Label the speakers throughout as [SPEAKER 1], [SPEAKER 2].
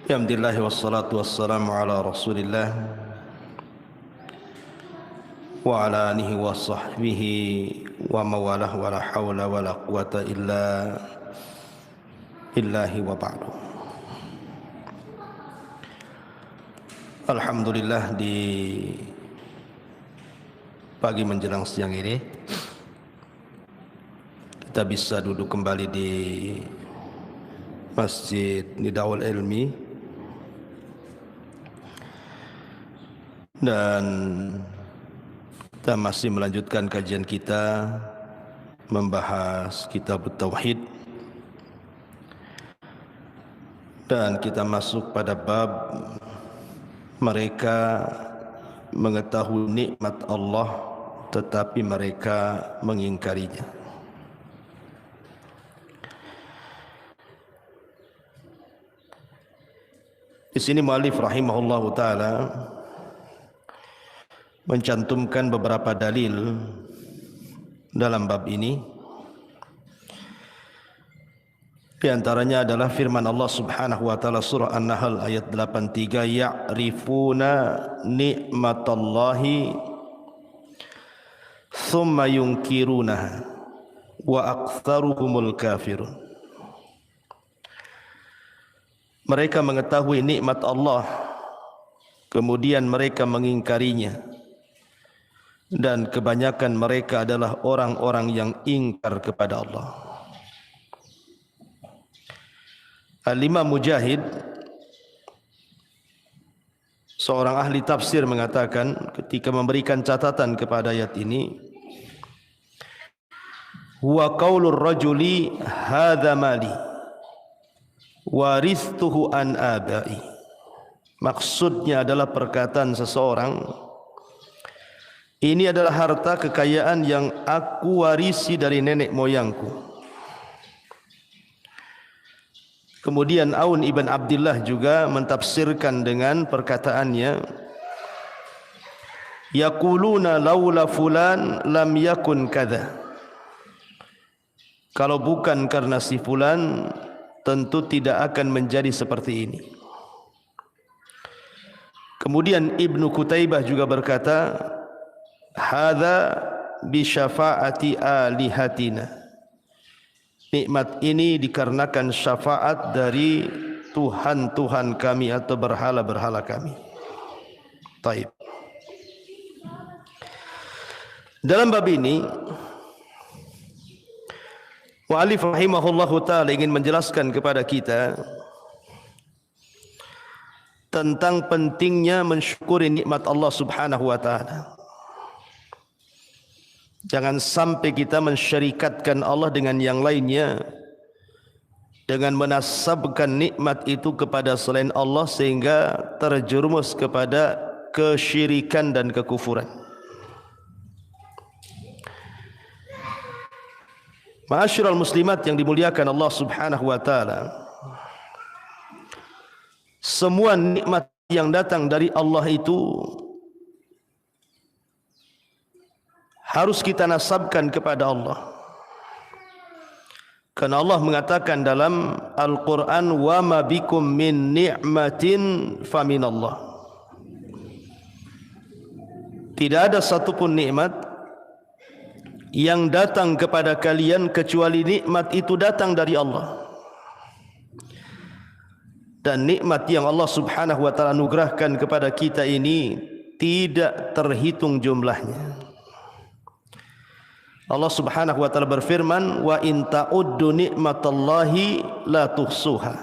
[SPEAKER 1] Alhamdulillah wassalatu wassalamu ala Rasulillah wa ala alihi wa sahbihi wa mawalah wa la hawla wa la quwata illa billahi wa ba'du. Alhamdulillah, di pagi menjelang siang ini kita bisa duduk kembali di Masjid Nidaul Ilmi dan kita masih melanjutkan kajian kita membahas kitab Tauhid, dan kita masuk pada bab mereka mengetahui nikmat Allah tetapi mereka mengingkarinya. Di sini muallif rahimahullahu taala mencantumkan beberapa dalil dalam bab ini. Di antaranya adalah firman Allah Subhanahu wa taala surah An-Nahl ayat 83, ya'rifuna ni'matallahi thumma yunkirunaha wa aktsaruhumul kafirun. Mereka mengetahui nikmat Allah kemudian mereka mengingkarinya, dan kebanyakan mereka adalah orang-orang yang ingkar kepada Allah. Al-Imam Mujahid, seorang ahli tafsir, mengatakan ketika memberikan catatan kepada ayat ini, huwa qaulur rajuli hadza mali waristuhu an abai. Maksudnya adalah perkataan seseorang, ini adalah harta kekayaan yang aku warisi dari nenek moyangku. Kemudian Aun ibn Abdillah juga mentafsirkan dengan perkataannya, yaquluna laula fulan lam yakun kadza. Kalau bukan karena si fulan tentu tidak akan menjadi seperti ini. Kemudian Ibnu Qutaibah juga berkata, hadza bi syafaati alihatina. Nikmat ini dikarenakan syafaat dari Tuhan-Tuhan kami atau berhala-berhala kami. Taib. Dalam bab ini mu'allif rahimahullahu ta'ala ingin menjelaskan kepada kita tentang pentingnya mensyukuri nikmat Allah Subhanahu wa ta'ala. Jangan sampai kita mensyarikatkan Allah dengan yang lainnya dengan menasabkan nikmat itu kepada selain Allah sehingga terjerumus kepada kesyirikan dan kekufuran. Ma'asyiral muslimat yang dimuliakan Allah Subhanahu wa taala, semua nikmat yang datang dari Allah itu harus kita nasabkan kepada Allah. Karena Allah mengatakan dalam Al-Quran, wa ma bikum min ni'matin faminallah. Tidak ada satupun nikmat yang datang kepada kalian kecuali nikmat itu datang dari Allah. Dan nikmat yang Allah Subhanahu wa taala anugerahkan kepada kita ini tidak terhitung jumlahnya. Allah Subhanahu wa taala berfirman, wa in ta'uddu ni'matallahi la tuhsuha.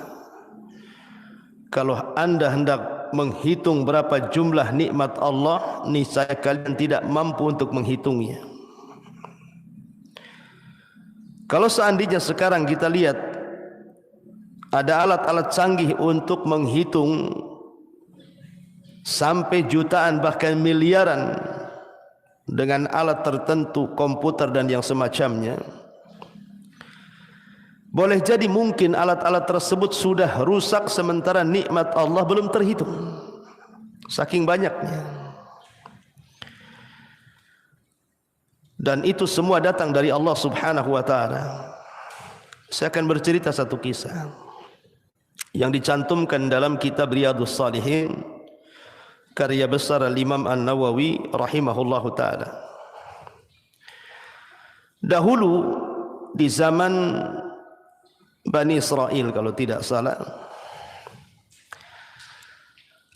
[SPEAKER 1] Kalau Anda hendak menghitung berapa jumlah nikmat Allah, niscaya kalian tidak mampu untuk menghitungnya. Kalau seandainya sekarang kita lihat ada alat-alat canggih untuk menghitung sampai jutaan bahkan miliaran dengan alat tertentu, komputer dan yang semacamnya, boleh jadi mungkin alat-alat tersebut sudah rusak sementara nikmat Allah belum terhitung, saking banyaknya. Dan itu semua datang dari Allah Subhanahu wa taala. Saya akan bercerita satu kisah yang dicantumkan dalam kitab Riyadhus Shalihin karya besar Al-Imam An-Nawawi rahimahullahu taala. Dahulu di zaman Bani Israel kalau tidak salah,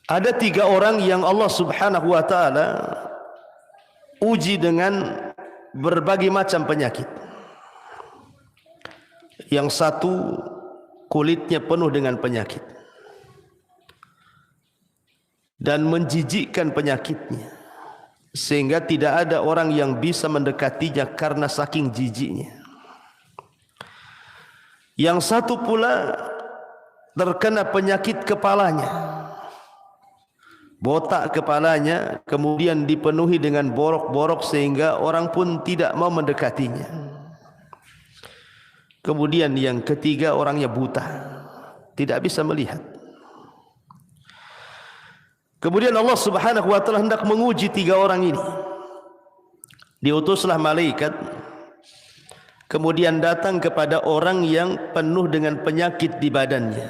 [SPEAKER 1] ada 3 orang yang Allah Subhanahu wa taala uji dengan berbagai macam penyakit. Yang satu kulitnya penuh dengan penyakit dan menjijikkan penyakitnya, sehingga tidak ada orang yang bisa mendekatinya karena saking jijiknya. Yang satu pula terkena penyakit kepalanya, botak kepalanya, kemudian dipenuhi dengan borok-borok sehingga orang pun tidak mau mendekatinya. Kemudian yang ketiga orangnya buta, tidak bisa melihat. Kemudian Allah Subhanahu wa taala hendak menguji 3 orang ini. Diutuslah malaikat, kemudian datang kepada orang yang penuh dengan penyakit di badannya.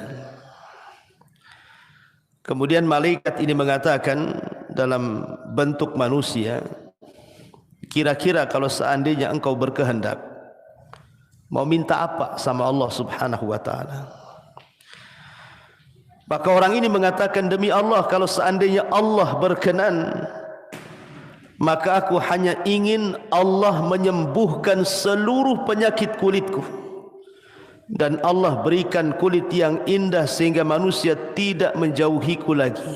[SPEAKER 1] Kemudian malaikat ini mengatakan dalam bentuk manusia, kira-kira kalau seandainya engkau berkehendak, mau minta apa sama Allah Subhanahu wa taala? Maka orang ini mengatakan, demi Allah, kalau seandainya Allah berkenan, maka aku hanya ingin Allah menyembuhkan seluruh penyakit kulitku, dan Allah berikan kulit yang indah sehingga manusia tidak menjauhiku lagi.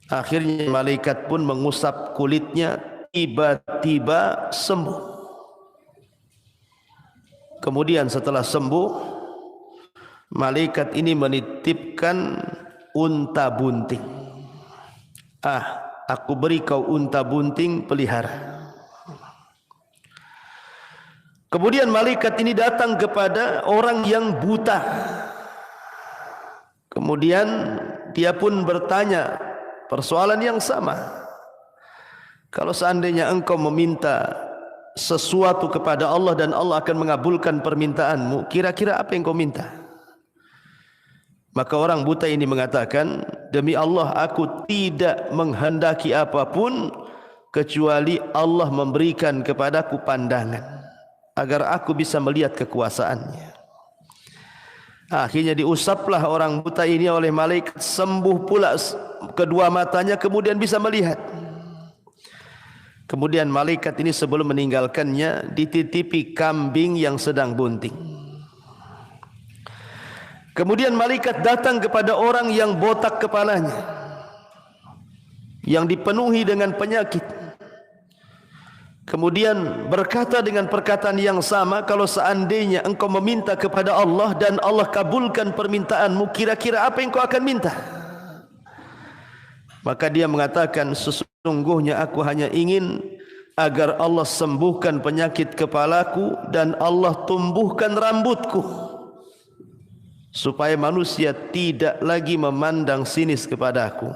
[SPEAKER 1] Akhirnya malaikat pun mengusap kulitnya, tiba-tiba sembuh. Kemudian setelah sembuh, malaikat ini menitipkan unta bunting. Aku beri kau unta bunting pelihara. Kemudian malaikat ini datang kepada orang yang buta. Kemudian dia pun bertanya persoalan yang sama. Kalau seandainya engkau meminta sesuatu kepada Allah dan Allah akan mengabulkan permintaanmu, kira-kira apa yang kau minta? Maka orang buta ini mengatakan, demi Allah, aku tidak menghendaki apapun kecuali Allah memberikan kepadaku pandangan agar aku bisa melihat kekuasaannya. Akhirnya diusaplah orang buta ini oleh malaikat, sembuh pula kedua matanya, kemudian bisa melihat. Kemudian malaikat ini sebelum meninggalkannya dititipi kambing yang sedang bunting. Kemudian malaikat datang kepada orang yang botak kepalanya, yang dipenuhi dengan penyakit. Kemudian berkata dengan perkataan yang sama, kalau seandainya engkau meminta kepada Allah dan Allah kabulkan permintaanmu, kira-kira apa yang kau akan minta? Maka dia mengatakan, sesungguhnya aku hanya ingin agar Allah sembuhkan penyakit kepalaku dan Allah tumbuhkan rambutku, supaya manusia tidak lagi memandang sinis kepadaku.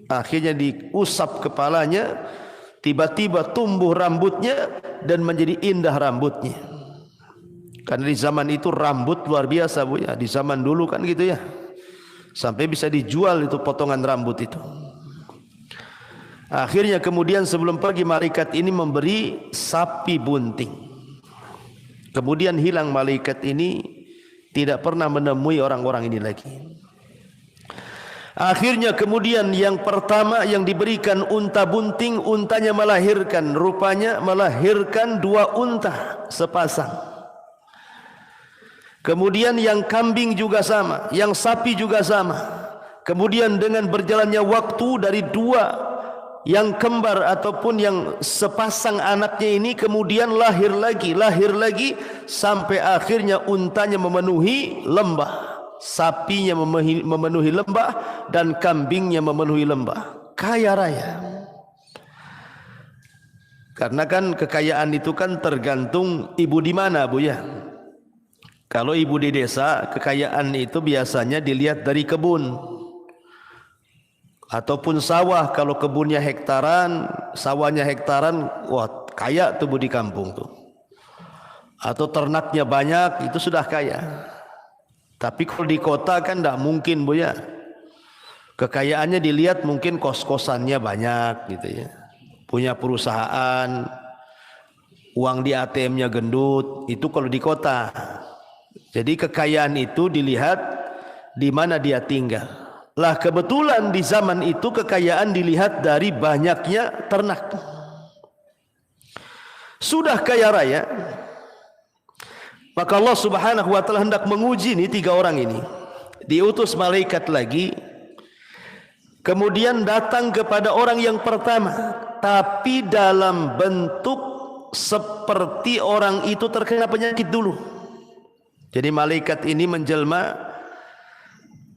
[SPEAKER 1] Akhirnya diusap kepalanya, tiba-tiba tumbuh rambutnya dan menjadi indah rambutnya. Karena di zaman itu rambut luar biasa, Bu ya. Di zaman dulu kan gitu ya, sampai bisa dijual itu potongan rambut itu. Akhirnya kemudian sebelum pergi, malaikat ini memberi sapi bunting. Kemudian hilang malaikat ini, tidak pernah menemui orang-orang ini lagi. Akhirnya kemudian yang pertama yang diberikan unta bunting, untanya melahirkan, rupanya melahirkan 2 unta sepasang. Kemudian yang kambing juga sama, yang sapi juga sama. Kemudian dengan berjalannya waktu dari 2 yang kembar ataupun yang sepasang anaknya ini kemudian lahir lagi sampai akhirnya untanya memenuhi lembah, sapinya memenuhi lembah, dan kambingnya memenuhi lembah. Kaya raya. Karena kan kekayaan itu kan tergantung ibu di mana, Bu ya. Kalau ibu di desa, kekayaan itu biasanya dilihat dari kebun ataupun sawah. Kalau kebunnya hektaran, sawahnya hektaran, wah kaya tuh Bu di kampung tuh. Atau ternaknya banyak, itu sudah kaya. Tapi kalau di kota kan tidak mungkin, Bu ya. Kekayaannya dilihat mungkin kos-kosannya banyak gitu ya. Punya perusahaan, uang di ATM-nya gendut, itu kalau di kota. Jadi kekayaan itu dilihat di mana dia tinggal. Lah kebetulan di zaman itu kekayaan dilihat dari banyaknya ternak. Sudah kaya raya, maka Allah Subhanahu wa taala hendak menguji nih 3 orang ini. Diutus malaikat lagi, kemudian datang kepada orang yang pertama, tapi dalam bentuk seperti orang itu terkena penyakit dulu. Jadi malaikat ini menjelma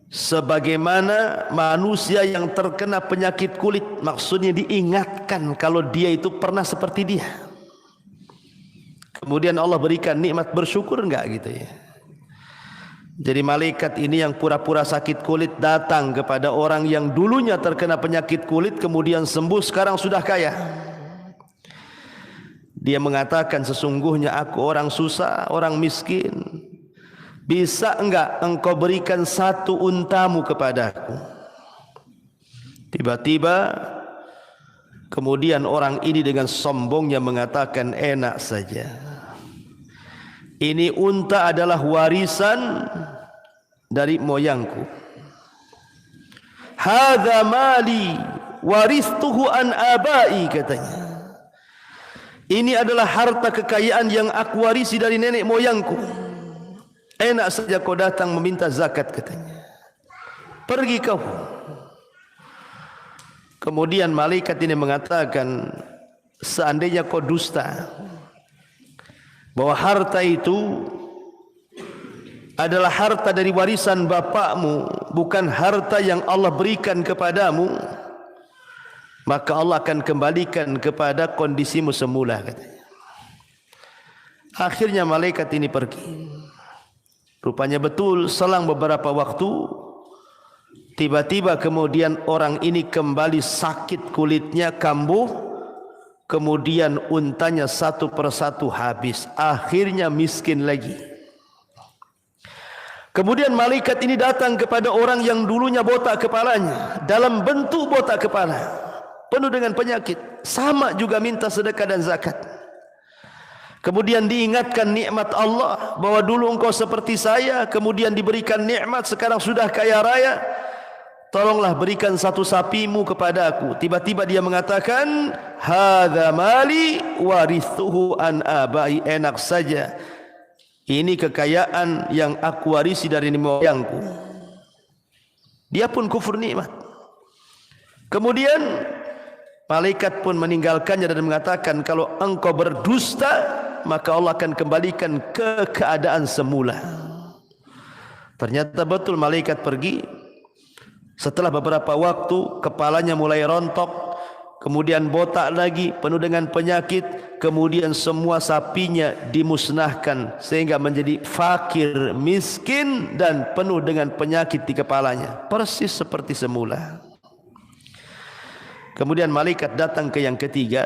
[SPEAKER 1] sebagaimana manusia yang terkena penyakit kulit. Maksudnya diingatkan kalau dia itu pernah seperti dia. Kemudian Allah berikan nikmat, bersyukur enggak gitu ya. Jadi malaikat ini yang pura-pura sakit kulit datang kepada orang yang dulunya terkena penyakit kulit kemudian sembuh, sekarang sudah kaya. Dia mengatakan, sesungguhnya aku orang susah, orang miskin. Bisa enggak engkau berikan 1 untamu kepadaku? Tiba-tiba kemudian orang ini dengan sombongnya mengatakan, enak saja. Ini unta adalah warisan dari moyangku. Hadza mali waristuhu an abai, katanya. Ini adalah harta kekayaan yang aku warisi dari nenek moyangku. Enak saja kau datang meminta zakat, katanya. Pergi kau. Kemudian malaikat ini mengatakan, seandainya kau dusta bahwa harta itu adalah harta dari warisan bapakmu, bukan harta yang Allah berikan kepadamu, maka Allah akan kembalikan kepada kondisimu semula, katanya. Akhirnya malaikat ini pergi. Rupanya betul, selang beberapa waktu tiba-tiba kemudian orang ini kembali sakit kulitnya, kambuh. Kemudian untanya 1 persatu habis. Akhirnya miskin lagi. Kemudian malaikat ini datang kepada orang yang dulunya botak kepalanya, dalam bentuk botak kepala, penuh dengan penyakit, sama juga minta sedekah dan zakat. Kemudian diingatkan nikmat Allah, bahwa dulu engkau seperti saya, kemudian diberikan nikmat, sekarang sudah kaya raya, tolonglah berikan 1 sapimu kepada aku. Tiba-tiba dia mengatakan, hadza mali warithuhu an abai, enak saja. Ini kekayaan yang aku warisi dari nenek moyangku. Dia pun kufur nikmat. Kemudian malaikat pun meninggalkannya dan mengatakan, kalau engkau berdusta, maka Allah akan kembalikan ke keadaan semula. Ternyata betul, malaikat pergi. Setelah beberapa waktu kepalanya mulai rontok, kemudian botak lagi, penuh dengan penyakit, kemudian semua sapinya dimusnahkan sehingga menjadi fakir, miskin dan penuh dengan penyakit di kepalanya, persis seperti semula. Kemudian malaikat datang ke yang ketiga,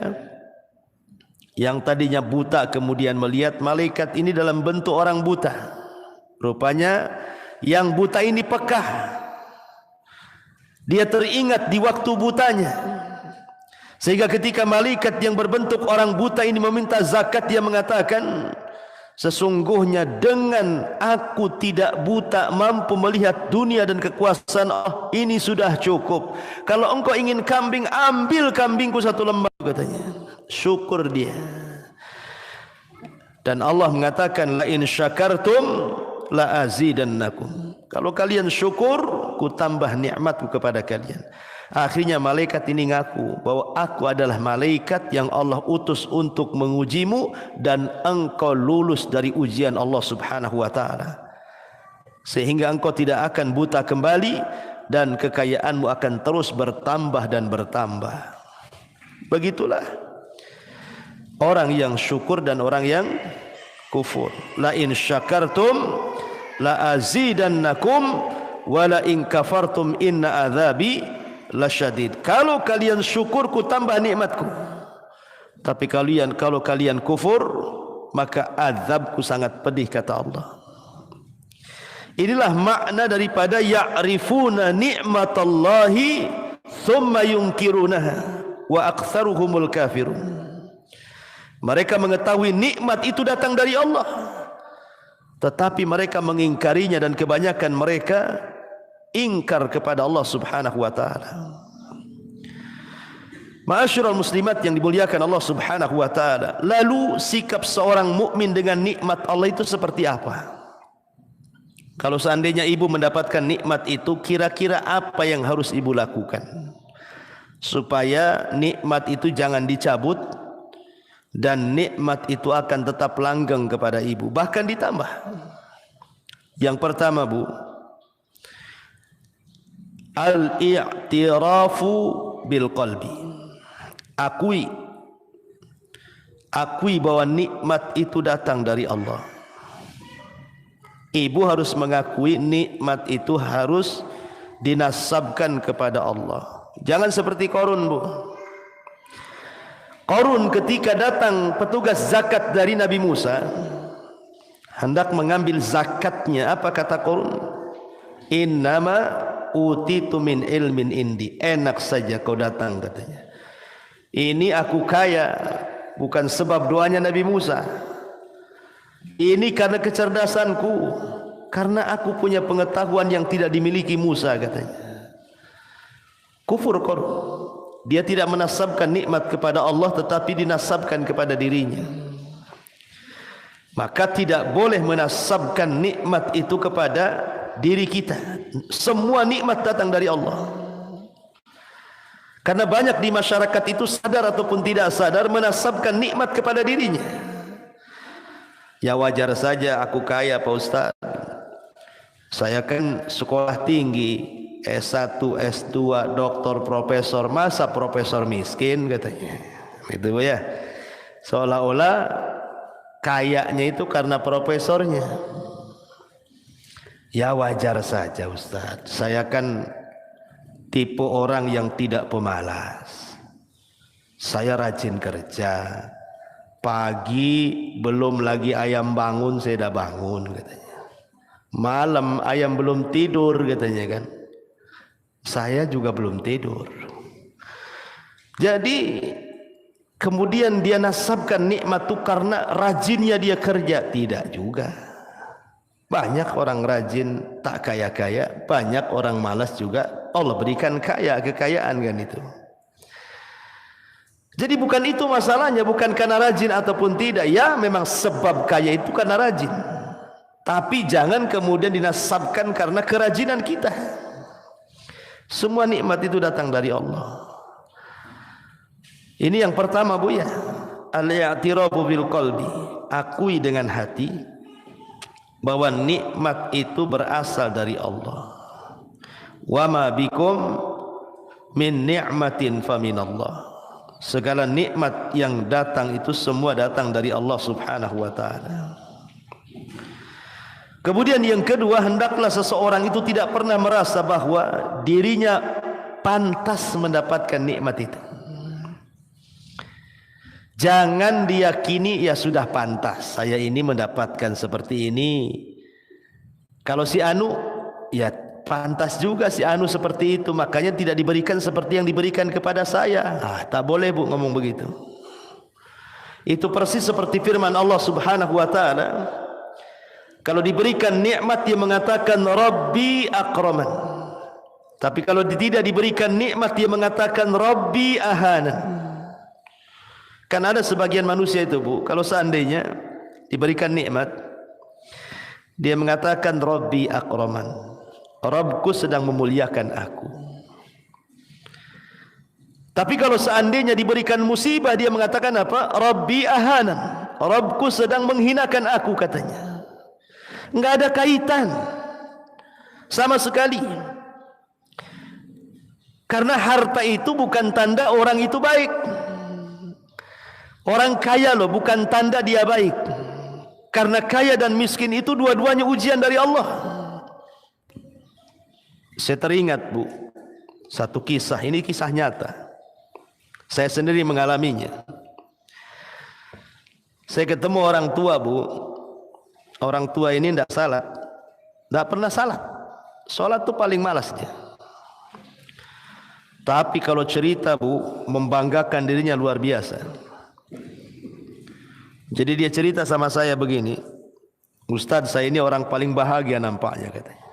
[SPEAKER 1] yang tadinya buta kemudian melihat. Malaikat ini dalam bentuk orang buta. Rupanya yang buta ini pekah. Dia teringat di waktu butanya, sehingga ketika malaikat yang berbentuk orang buta ini meminta zakat, dia mengatakan, sesungguhnya dengan aku tidak buta mampu melihat dunia dan kekuasaan Allah, ini sudah cukup. Kalau engkau ingin kambing, ambil kambingku 1 lembar, katanya. Syukur dia. Dan Allah mengatakan, la in syakartum la azidannakum. Kalau kalian syukur, ku tambah nikmatku kepada kalian. Akhirnya malaikat ini ngaku bahwa aku adalah malaikat yang Allah utus untuk mengujimu, dan engkau lulus dari ujian Allah Subhanahu wa taala, sehingga engkau tidak akan buta kembali dan kekayaanmu akan terus bertambah dan bertambah. Begitulah orang yang syukur dan orang yang kufur. La in syakartum la azidannakum wa la in kafartum inna adzabi lasyadid. Kalau kalian syukur, ku tambah nikmatku. Tapi kalau kalian kufur, maka azabku sangat pedih, kata Allah. Inilah makna daripada ya'rifuna ni'matallahi thumma yunkirunaha wa aktsaruhumul kafirun. Mereka mengetahui nikmat itu datang dari Allah, tetapi mereka mengingkarinya dan kebanyakan mereka ingkar kepada Allah Subhanahu wa taala. Ma'asyiral muslimat yang dimuliakan Allah Subhanahu wa taala, lalu sikap seorang mukmin dengan nikmat Allah itu seperti apa? Kalau seandainya ibu mendapatkan nikmat itu, kira-kira apa yang harus ibu lakukan supaya nikmat itu jangan dicabut dan nikmat itu akan tetap langgeng kepada ibu, bahkan ditambah? Yang pertama, Bu, al-i'tirafu bil qalbi. Akui bahwa nikmat itu datang dari Allah. Ibu harus mengakui nikmat itu harus dinasabkan kepada Allah. Jangan seperti Qarun, Bu. Qarun ketika datang petugas zakat dari Nabi Musa hendak mengambil zakatnya, apa kata Qarun? Innama utitu min ilmin indi. Enak saja kau datang, katanya. Ini aku kaya bukan sebab doanya Nabi Musa. Ini karena kecerdasanku, karena aku punya pengetahuan yang tidak dimiliki Musa, katanya. Kufur Qarun. Dia tidak menasabkan nikmat kepada Allah, tetapi dinasabkan kepada dirinya. Maka tidak boleh menasabkan nikmat itu kepada diri kita. Semua nikmat datang dari Allah. Karena banyak di masyarakat itu sadar ataupun tidak sadar menasabkan nikmat kepada dirinya. Ya wajar saja aku kaya, Pak Ustaz. Saya kan sekolah tinggi, S1, S2, doktor, profesor. Masa profesor miskin, katanya. Itu ya. Seolah-olah kayanya itu karena profesornya. Ya wajar saja, Ustaz. Saya kan tipe orang yang tidak pemalas. Saya rajin kerja. Pagi belum lagi ayam bangun, saya dah bangun, katanya. Malam ayam belum tidur, katanya kan. Saya juga belum tidur. Jadi kemudian dia nasabkan nikmat itu karena rajinnya dia kerja. Tidak juga. Banyak orang rajin tak kaya-kaya, banyak orang malas juga Allah berikan kaya, kekayaan kan itu. Jadi bukan itu masalahnya, bukan karena rajin ataupun tidak. Ya memang sebab kaya itu karena rajin. Tapi jangan kemudian dinasabkan karena kerajinan kita. Semua nikmat itu datang dari Allah. Ini yang pertama, Bu, ya. Al-i'tirafu bil qalbi. Akui dengan hati bahwa nikmat itu berasal dari Allah. Wa ma bikum min ni'matin faminallah. Segala nikmat yang datang itu semua datang dari Allah Subhanahu wa taala. Kemudian yang kedua, hendaklah seseorang itu tidak pernah merasa bahwa dirinya pantas mendapatkan nikmat itu. Jangan diyakini ya sudah pantas saya ini mendapatkan seperti ini. Kalau si anu ya pantas juga si anu seperti itu, makanya tidak diberikan seperti yang diberikan kepada saya. Tak boleh, Bu, ngomong begitu. Itu persis seperti firman Allah Subhanahu wa taala. Kalau diberikan nikmat dia mengatakan Rabbi akraman. Tapi kalau tidak diberikan nikmat dia mengatakan Rabbi ahanan. Kan ada sebagian manusia itu, Bu, kalau seandainya diberikan nikmat dia mengatakan Rabbi akraman. Rabbku sedang memuliakan aku. Tapi kalau seandainya diberikan musibah dia mengatakan apa? Rabbi ahanan. Rabbku sedang menghinakan aku, katanya. Enggak ada kaitan sama sekali. Karena harta itu bukan tanda orang itu baik. Orang kaya loh bukan tanda dia baik. Karena kaya dan miskin itu dua-duanya ujian dari Allah. Saya teringat, Bu, satu kisah. Ini kisah nyata. Saya sendiri mengalaminya. Saya ketemu orang tua, Bu. Orang tua ini tidak salat. Tidak pernah salat. Salat itu paling malas dia. Tapi kalau cerita Bu, membanggakan dirinya luar biasa. Jadi dia cerita sama saya begini, Ustadz, saya ini orang paling bahagia nampaknya katanya.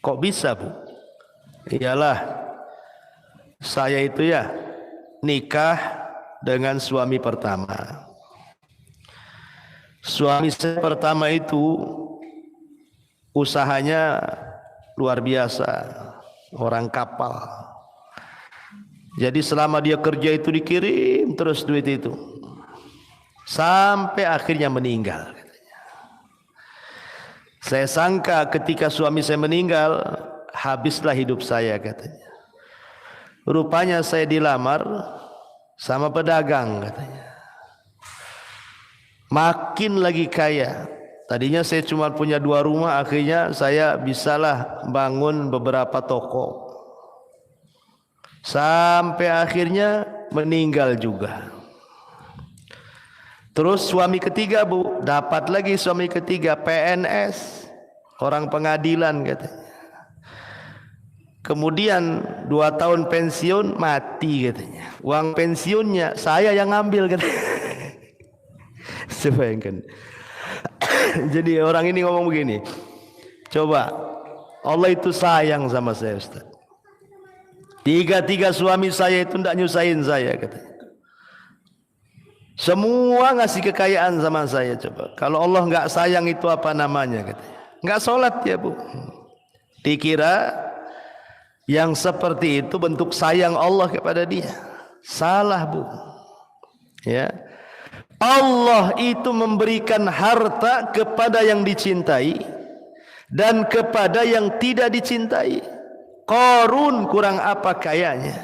[SPEAKER 1] Kok bisa Bu? Iyalah, saya itu ya nikah dengan suami pertama. Suami saya pertama itu usahanya luar biasa, orang kapal. Jadi selama dia kerja itu dikirim terus duit itu, sampai akhirnya meninggal. Saya sangka ketika suami saya meninggal, habislah hidup saya katanya. Rupanya saya dilamar sama pedagang katanya. Makin lagi kaya. Tadinya saya cuma punya 2 rumah, akhirnya saya bisalah bangun beberapa toko. Sampai akhirnya meninggal juga. Terus suami ketiga Bu, dapat lagi suami ketiga PNS, orang pengadilan katanya. Kemudian 2 tahun pensiun, mati katanya. Uang pensiunnya saya yang ngambil katanya. Bayangkan. Jadi orang ini ngomong begini, coba Allah itu sayang sama saya Ustaz. 3 suami saya itu tidak nyusahin saya katanya. Semua ngasih kekayaan sama saya. Coba kalau Allah nggak sayang itu apa namanya katanya. Nggak sholat ya Bu. Dikira yang seperti itu bentuk sayang Allah kepada dia. Salah Bu. Ya, Allah itu memberikan harta kepada yang dicintai dan kepada yang tidak dicintai. Qarun kurang apa kayanya?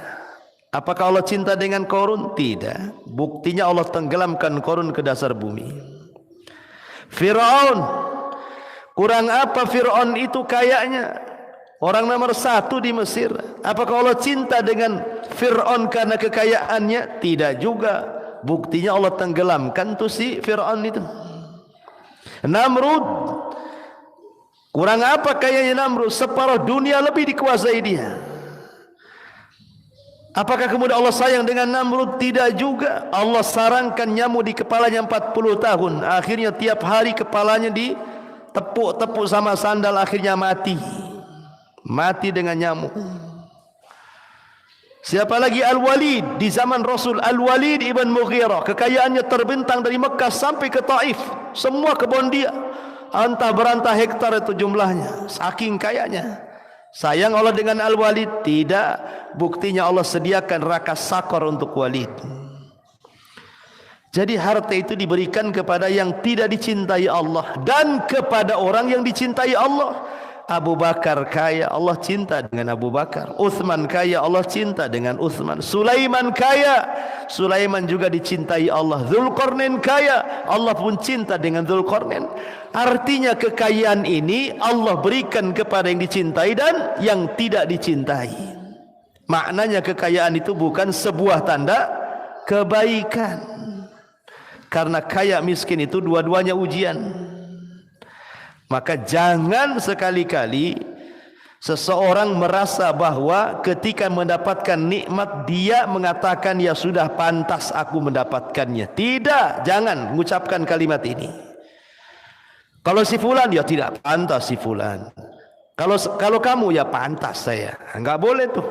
[SPEAKER 1] Apakah Allah cinta dengan Qarun? Tidak. Buktinya Allah tenggelamkan Qarun ke dasar bumi. Fir'aun kurang apa Fir'aun itu kayanya? Orang nomor 1 di Mesir. Apakah Allah cinta dengan Fir'aun karena kekayaannya? Tidak juga. Buktinya Allah tenggelamkan tuh si Fir'aun itu. Namrud kurang apa kayanya Namrud? Separuh dunia lebih dikuasai dia. Apakah kemudian Allah sayang dengan Namrud? Tidak juga. Allah sarangkan nyamuk di kepalanya 40 tahun. Akhirnya tiap hari kepalanya ditepuk-tepuk sama sandal, akhirnya mati. Mati dengan nyamuk. Siapa lagi? Al-Walid di zaman Rasul, Al-Walid ibn Mughirah. Kekayaannya terbentang dari Mekah sampai ke Taif. Semua kebun dia, antah berantah hektar itu jumlahnya, saking kayanya. Sayang Allah dengan Al-Walid? Tidak. Buktinya Allah sediakan neraka sakor untuk Walid. Jadi harta itu diberikan kepada yang tidak dicintai Allah dan kepada orang yang dicintai Allah. Abu Bakar kaya, Allah cinta dengan Abu Bakar. Utsman kaya, Allah cinta dengan Utsman. Sulaiman kaya, Sulaiman juga dicintai Allah. Dzulqarnain kaya, Allah pun cinta dengan Dzulqarnain. Artinya kekayaan ini Allah berikan kepada yang dicintai dan yang tidak dicintai. Maknanya kekayaan itu bukan sebuah tanda kebaikan. Karena kaya miskin itu dua-duanya ujian. Maka jangan sekali-kali seseorang merasa bahwa ketika mendapatkan nikmat dia mengatakan ya sudah pantas aku mendapatkannya. Tidak, jangan mengucapkan kalimat ini. Kalau si fulan ya tidak pantas si fulan. Kalau kamu ya pantas saya. Enggak boleh tuh.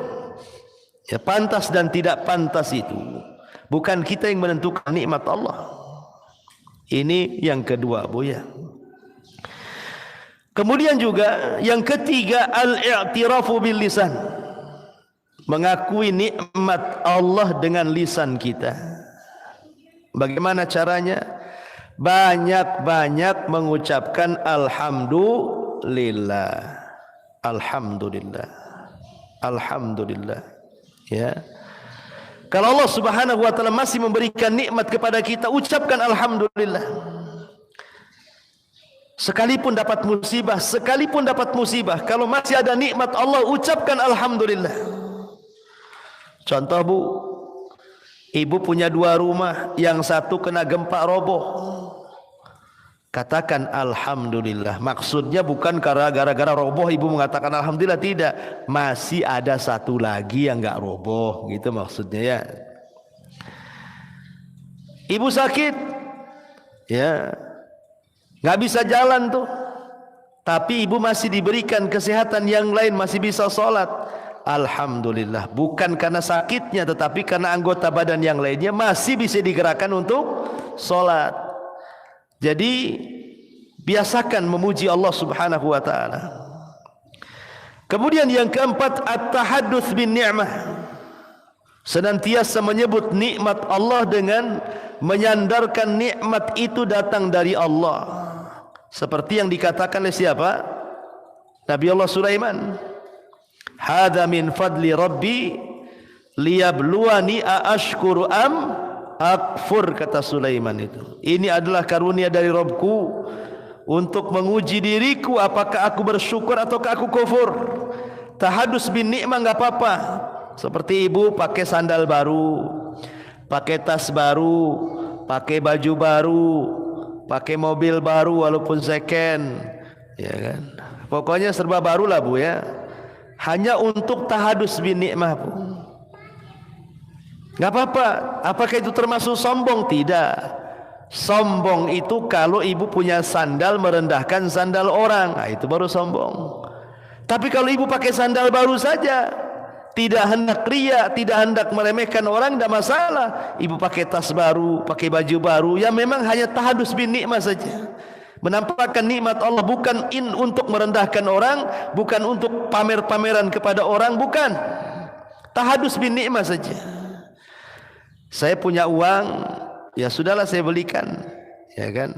[SPEAKER 1] Ya pantas dan tidak pantas itu bukan kita yang menentukan nikmat Allah. Ini yang kedua Bu ya. Kemudian juga yang ketiga, al-i'tirafu bil lisan. Mengakui nikmat Allah dengan lisan kita. Bagaimana caranya? Banyak-banyak mengucapkan alhamdulillah. Alhamdulillah. Alhamdulillah. Ya. Kalau Allah Subhanahu wa taala masih memberikan nikmat kepada kita, ucapkan alhamdulillah. Sekalipun dapat musibah, kalau masih ada nikmat Allah, ucapkan alhamdulillah. Contoh Bu, ibu punya 2 rumah, yang satu kena gempa roboh. katakan alhamdulillah. Maksudnya bukan karena gara-gara roboh ibu mengatakan alhamdulillah, tidak. Masih ada satu lagi yang enggak roboh, gitu maksudnya ya. Ibu sakit, ya, enggak bisa jalan tuh, tapi ibu masih diberikan kesehatan yang lain, masih bisa sholat. Alhamdulillah, bukan karena sakitnya, tetapi karena anggota badan yang lainnya masih bisa digerakkan untuk sholat. Jadi biasakan memuji Allah Subhanahu wa taala. Kemudian yang keempat, at-tahadduts bin ni'mah. Senantiasa menyebut nikmat Allah dengan menyandarkan nikmat itu datang dari Allah. Seperti yang dikatakan oleh siapa? Nabi Allah Sulaiman. Hadza min fadli rabbi liyabluwani aashkuru am akfur, kata Sulaiman itu. Ini adalah karunia dari Rabbku untuk menguji diriku, apakah aku bersyukur ataukah aku kufur. Tahadus bin ni'mah enggak apa-apa. Seperti ibu pakai sandal baru, pakai tas baru, pakai baju baru, pakai mobil baru walaupun second, ya kan. Pokoknya serba baru lah bu ya. Hanya untuk tahadus bin ni'mah bu. Enggak apa-apa. Apakah itu termasuk sombong? Tidak. Sombong itu kalau ibu punya sandal merendahkan sandal orang, nah, itu baru sombong. Tapi kalau ibu pakai sandal baru saja, tidak hendak ria, tidak hendak meremehkan orang, tidak masalah. Ibu pakai tas baru, pakai baju baru, ya memang hanya tahadus bin ni'mah saja. Menampakkan nikmat Allah, bukan untuk merendahkan orang, bukan untuk pamer-pameran kepada orang, bukan. Tahadus bin ni'mah saja. Saya punya uang, ya sudahlah saya belikan, ya kan,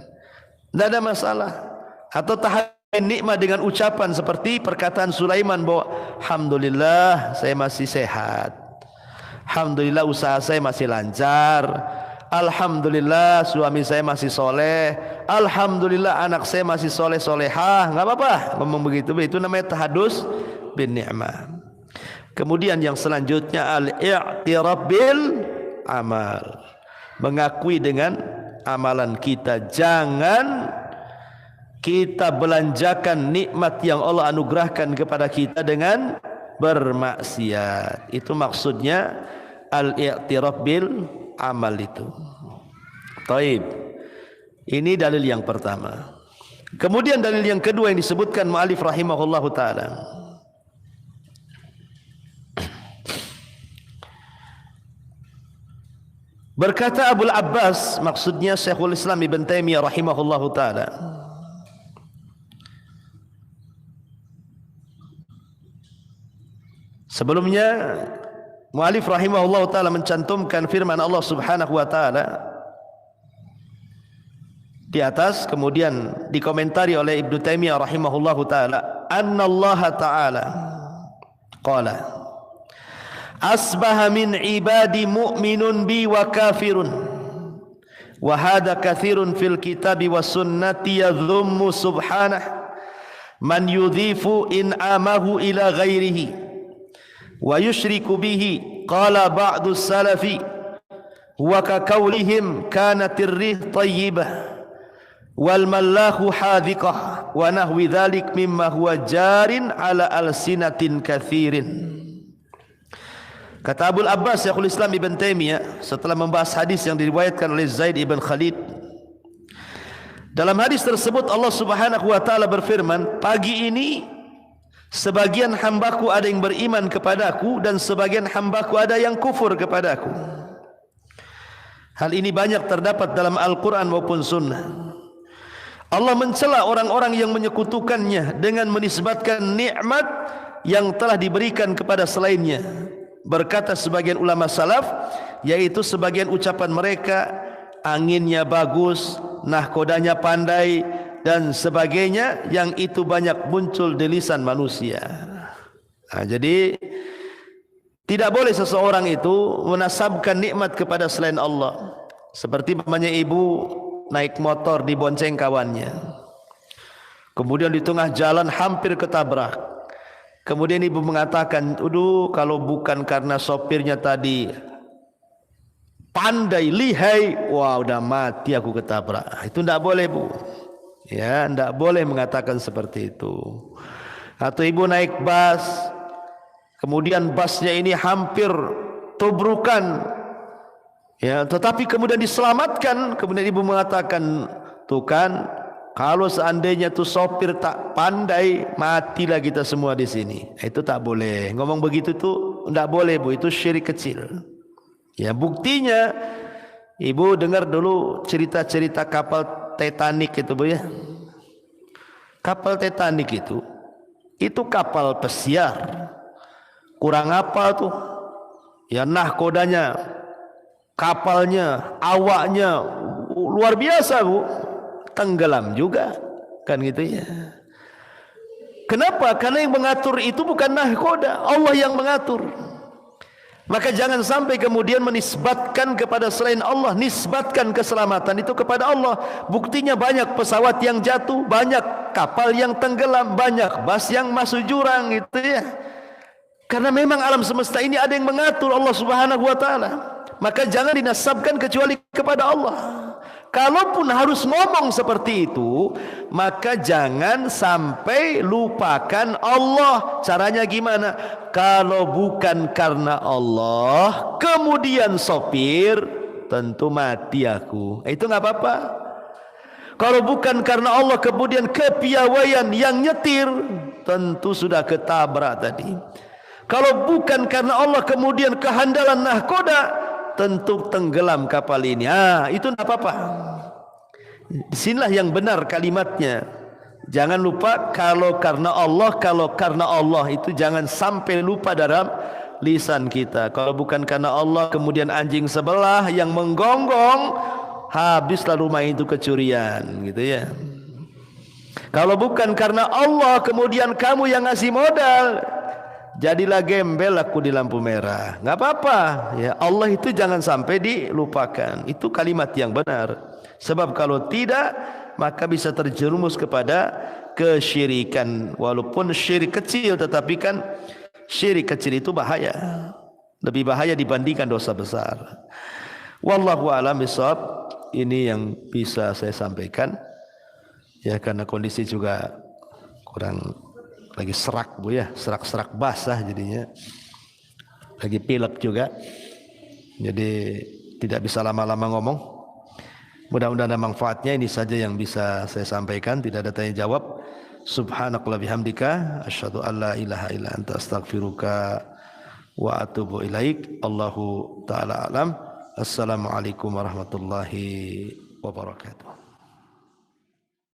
[SPEAKER 1] tidak ada masalah. Atau tahadus nikmat dengan ucapan seperti perkataan Sulaiman bahwa alhamdulillah saya masih sehat, alhamdulillah usaha saya masih lancar, alhamdulillah suami saya masih soleh, alhamdulillah anak saya masih soleh solehah. Nggak apa-apa ngomong begitu, itu namanya tahadus bin ni'mah. Kemudian yang selanjutnya al-i'tiraf bil amal, mengakui dengan amalan kita. Jangan kita belanjakan nikmat yang Allah anugerahkan kepada kita dengan bermaksiat. Itu maksudnya al-i'tiraf bil amal itu. Taib. Ini dalil yang pertama. Kemudian dalil yang kedua yang disebutkan mu'alif rahimahullahu ta'ala. Berkata Abul Abbas, maksudnya Syekhul Islam Ibn Taimiyah rahimahullahu ta'ala, sebelumnya mu'alif rahimahullahu ta'ala mencantumkan firman Allah subhanahu wa ta'ala di atas, kemudian dikomentari oleh Ibn Taimiyah rahimahullahu ta'ala, annallaha ta'ala qala asbaha min ibadi mu'minun bi wa kafirun wa hadha kathirun fil kitabi wa sunnati yadhummu subhanah man yudhifu in'amahu ila ghairihi wa yushriku bihi. Qala ba'du salafi wa ka qawlihim kanatir rih tayyibah wal mallahu hadhiqah wa nahwi dhalik mimma huwa jarin ala alsinatin kathirin. Kata Abul Abbas Syekhul Islam Ibn Taimiyah setelah membahas hadis yang diriwayatkan oleh Zaid ibn Khalid. Dalam hadis tersebut Allah Subhanahu wa taala berfirman, pagi ini sebagian hambaku ada yang beriman kepadaku dan sebagian hambaku ada yang kufur kepadaku. Hal ini banyak terdapat dalam Al-Quran maupun Sunnah. Allah mencela orang-orang yang menyekutukannya dengan menisbatkan nikmat yang telah diberikan kepada selainnya. Berkata sebagian ulama salaf, yaitu sebagian ucapan mereka, anginnya bagus, nahkodanya pandai, dan sebagainya, yang itu banyak muncul di lisan manusia. Nah, jadi tidak boleh seseorang itu menasabkan nikmat kepada selain Allah. Seperti namanya ibu naik motor dibonceng kawannya, kemudian di tengah jalan hampir ketabrak. Kemudian ibu mengatakan, aduh kalau bukan karena sopirnya tadi pandai, lihai, wah udah mati aku ketabrak. Itu tidak boleh bu. Ya, tidak boleh mengatakan seperti itu. Atau ibu naik bus, kemudian busnya ini hampir tubrukan, ya, tetapi kemudian diselamatkan. Kemudian ibu mengatakan, tuh kan, kalau seandainya tuh sopir tak pandai, matilah kita semua di sini. Itu tak boleh. Ngomong begitu tuh tidak boleh, Bu. Itu syirik kecil. Ya, buktinya ibu dengar dulu cerita-cerita kapal Titanic itu, Bu, ya. Kapal Titanic itu kapal pesiar. Kurang apa tuh? Ya, nahkodanya, kapalnya, awaknya luar biasa, Bu. Tenggelam juga, kan gitu ya. Kenapa? Karena yang mengatur itu bukan nahkoda, Allah yang mengatur. Maka jangan sampai kemudian menisbatkan kepada selain Allah, nisbatkan keselamatan itu kepada Allah. Buktinya banyak pesawat yang jatuh, banyak kapal yang tenggelam, banyak bus yang masuk jurang, gitu ya. Karena memang alam semesta ini ada yang mengatur, Allah Subhanahu wa taala. Maka jangan dinasabkan kecuali kepada Allah. Kalaupun harus ngomong seperti itu, maka jangan sampai lupakan Allah. Caranya gimana? Kalau bukan karena Allah, kemudian sopir, tentu mati aku. Itu nggak apa-apa. Kalau bukan karena Allah, kemudian kepiawaian yang nyetir, tentu sudah ketabrak tadi. Kalau bukan karena Allah, kemudian kehandalan nahkoda, tentu tenggelam kapal ini. Itu tidak apa-apa. Disinilah yang benar kalimatnya. Jangan lupa kalau karena Allah itu jangan sampai lupa dalam lisan kita. Kalau bukan karena Allah, kemudian anjing sebelah yang menggonggong, habislah rumah itu kecurian, gitu ya. Kalau bukan karena Allah, kemudian kamu yang ngasih modal, jadilah gembel aku di lampu merah. Nggak apa-apa ya, Allah itu jangan sampai dilupakan. Itu kalimat yang benar. Sebab kalau tidak, maka bisa terjerumus kepada kesyirikan. Walaupun syirik kecil, tetapi kan syirik kecil itu bahaya, lebih bahaya dibandingkan dosa besar. Wallahu a'lam bishawab. Ini yang bisa saya sampaikan ya, karena kondisi juga kurang lagi serak, Bu, ya, serak-serak basah jadinya, lagi pilek juga, jadi tidak bisa lama-lama ngomong. Mudah-mudahan ada manfaatnya. Ini saja yang bisa saya sampaikan, tidak ada tanya jawab. Subhanakallah bihamdika asyhadu an la ilaha illa anta astaghfiruka wa atubu ilaik. Allahu taala alam. Assalamualaikum warahmatullahi wabarakatuh.